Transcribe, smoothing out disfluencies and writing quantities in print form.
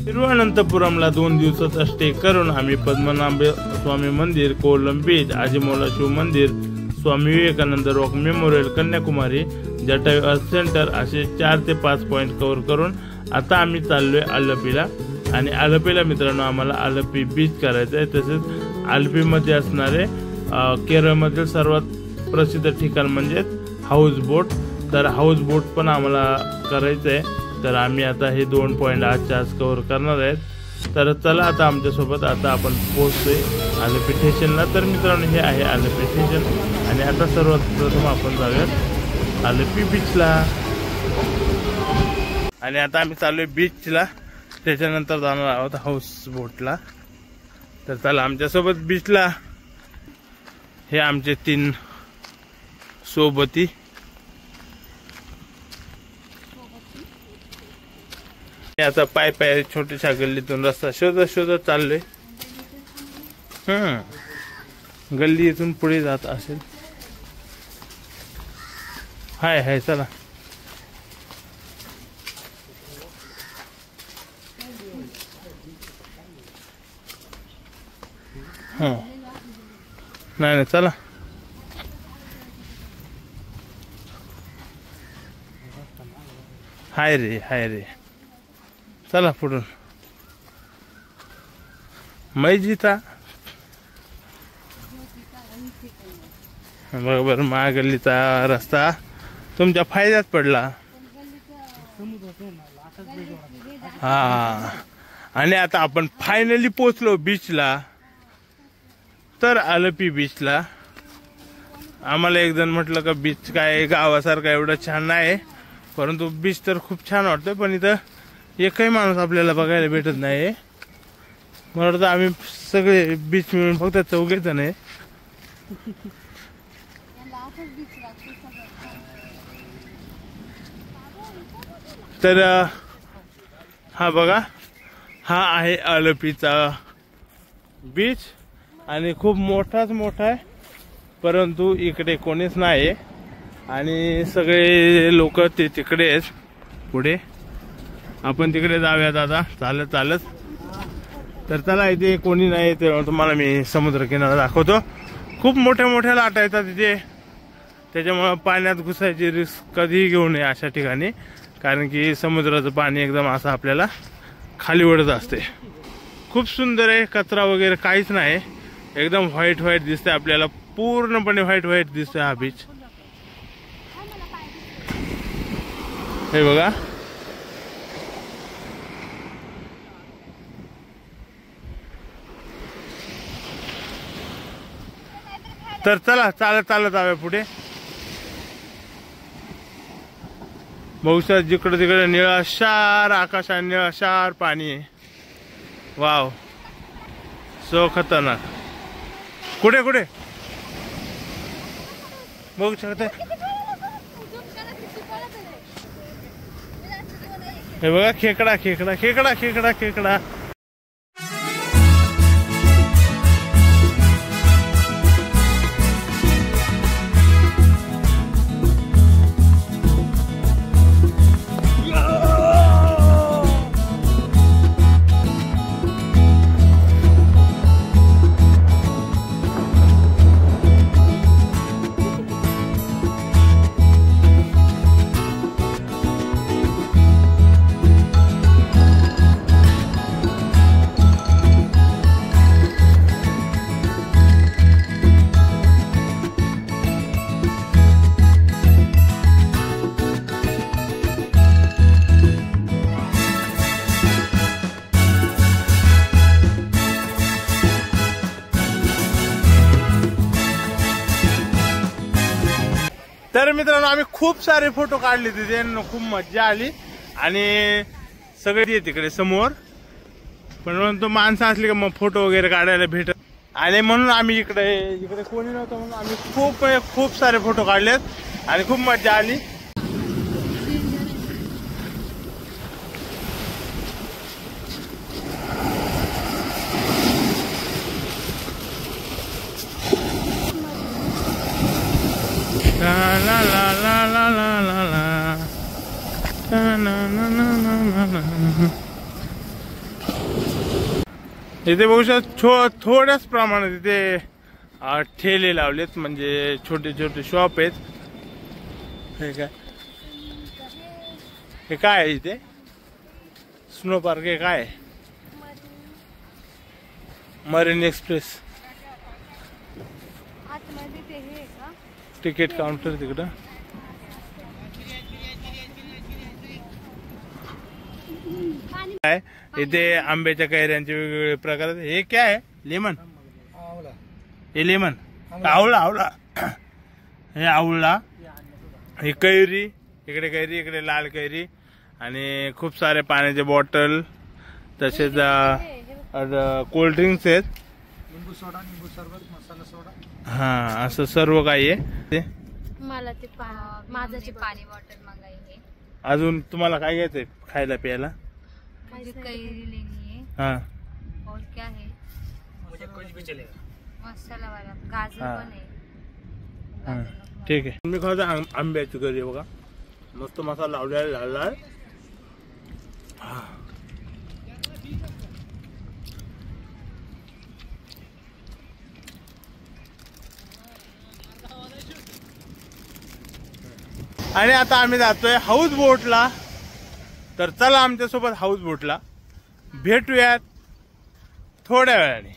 तिरुवनंतपुरमला 2 दिवसाचा स्टे करून आम्ही पद्मनाभ स्वामी मंदिर, कोलम बीच, आजीमोला शिव मंदिर, Swami Vivekananda rock memorial, Kanyakumari, Jatayu earth centre असे 4 ते 5 पॉइंट कव्हर करून आता आम्ही चाललोय आलपीला। आणि आलपीला मित्रांनो आम्हाला आलपी बीच करायचं आहे। तसेच आलपीमध्ये असणारे केरळमधील सर्वात प्रसिद्ध ठिकाण म्हणजे हाऊस बोट, तर हाऊस बोट पण आम्हाला करायचं आहे। तर आम्ही आता हे 2 पॉइंट आजच्या आज कव्हर करणार आहेत। तर चला आता आमच्यासोबत आता आपण पोहोचतोय आलपी स्टेशनला। तर मित्रांनो हे आहे आलपी स्टेशन आणि आता सर्वात प्रथम आपण जाऊयात आलपी बीचला। आणि आता आम्ही चाललोय बीचला, त्याच्यानंतर जाणार आहोत हाऊस बोटला। तर चला आमच्यासोबत बीचला। हे आमचे 3 सोबती आता पाय पाय छोट्याशा गल्लीतून रस्ता शोधत चाललोय। गल्ली इथून पुढे जात असेल। हाय चला। नाही चला। हाय रे चला पुढून। मैजीता बरोबर महागल्लीचा रस्ता तुमच्या फायद्यात पडला। हा आणि आता आपण फायनली पोहोचलो बीचला। तर आलपी बीचला आम्हाला एक जण म्हटलं का बीच काय गावासारखा एवढं छान नाही, परंतु बीच तर खूप छान वाटतोय, पण इथं एकही माणूस आपल्याला बघायला भेटत नाही। मला वाटतं आम्ही सगळे बीच मिळून फक्त 4 जण आहे। तर हा बघा, हा आहे आलपीचा बीच आणि खूप मोठा आहे, परंतु इकडे कोणीच नाही आणि सगळे लोक ते तिकडे आहेत पुढे। आपण तिकडे जाऊयात आता चालत। तर चला इथे कोणी नाही, तेव्हा तुम्हाला मी समुद्र किनारा दाखवतो। खूप मोठ्या लाटा येतात तिथे, त्याच्यामुळे पाण्यात घुसायची रिस्क कधीही घेऊ नये अशा ठिकाणी, कारण की समुद्राचं पाणी एकदम असं आपल्याला खाली ओढत असते। खूप सुंदर आहे, कचरा वगैरे काहीच नाही, एकदम व्हाईट दिसते आपल्याला, पूर्णपणे व्हाईट दिसते हा बीच। हे बघा, तर चला चालत जाऊया पुढे। बहुशा जिकडे तिकडे निळाशार आकाश आणि निळाशार पाणी आहे। वाव, सो खतरनाक। कुठे बघू शकते, हे बघा खेकडा। तर मित्रांनो आम्ही खूप सारे फोटो काढले तिथे, खूप मजा आली आणि सगळे तिकडे समोर, पण तो माणसं असली का मग फोटो वगैरे काढायला भेटत, आणि म्हणून आम्ही इकडे कोणी नव्हतं म्हणून आम्ही खूप सारे फोटो काढलेत आणि खूप मजा आली। La la la la la la la la na na na na na na. इथे बघू शकता थोड्याच प्रमाणात इथे ठेले लावलेत, म्हणजे छोटे छोटे शॉप आहेत. हे काय आहे इथे? स्नो पार्क आहे काय? Marine express. तिकीट काउंटर तिकडं. काय इथे आंब्याच्या कैऱ्यांचे वेगवेगळे प्रकार. हे काय आहे? लेमन. हे लेमन. आवळा. आवळा. हे आवळा. ही कैरी. इकडे कैरी, इकडे लाल कैरी. आणि खूप सारे पाण्याचे बॉटल, तसेच कोल्ड ड्रिंक्स आहेत. लिंबू सोडा, लिंबू सरबत, मसाला सोडा. हा, असं सर्व काही आहे ते. मला ते माझाची पाणी बॉटल मागायची. अजून तुम्हाला काय घ्यायचंय खायला प्यायला? मुझे कैरी लेनी है. हाँ. और क्या है? मुझे कुछ भी चलेगा. मसाला वाला गाजर हाँ. पण आहे. हाँ, ठीक आहे. मी खायचं आंब्याची कैरी बघा, मस्त मसाला लावलेला झाला. आणि आता आम्ही जातोय हाऊस बोटला. तर चला आमच्यासोबत हाऊस बोटला भेटूयात थोड्या वेळाने.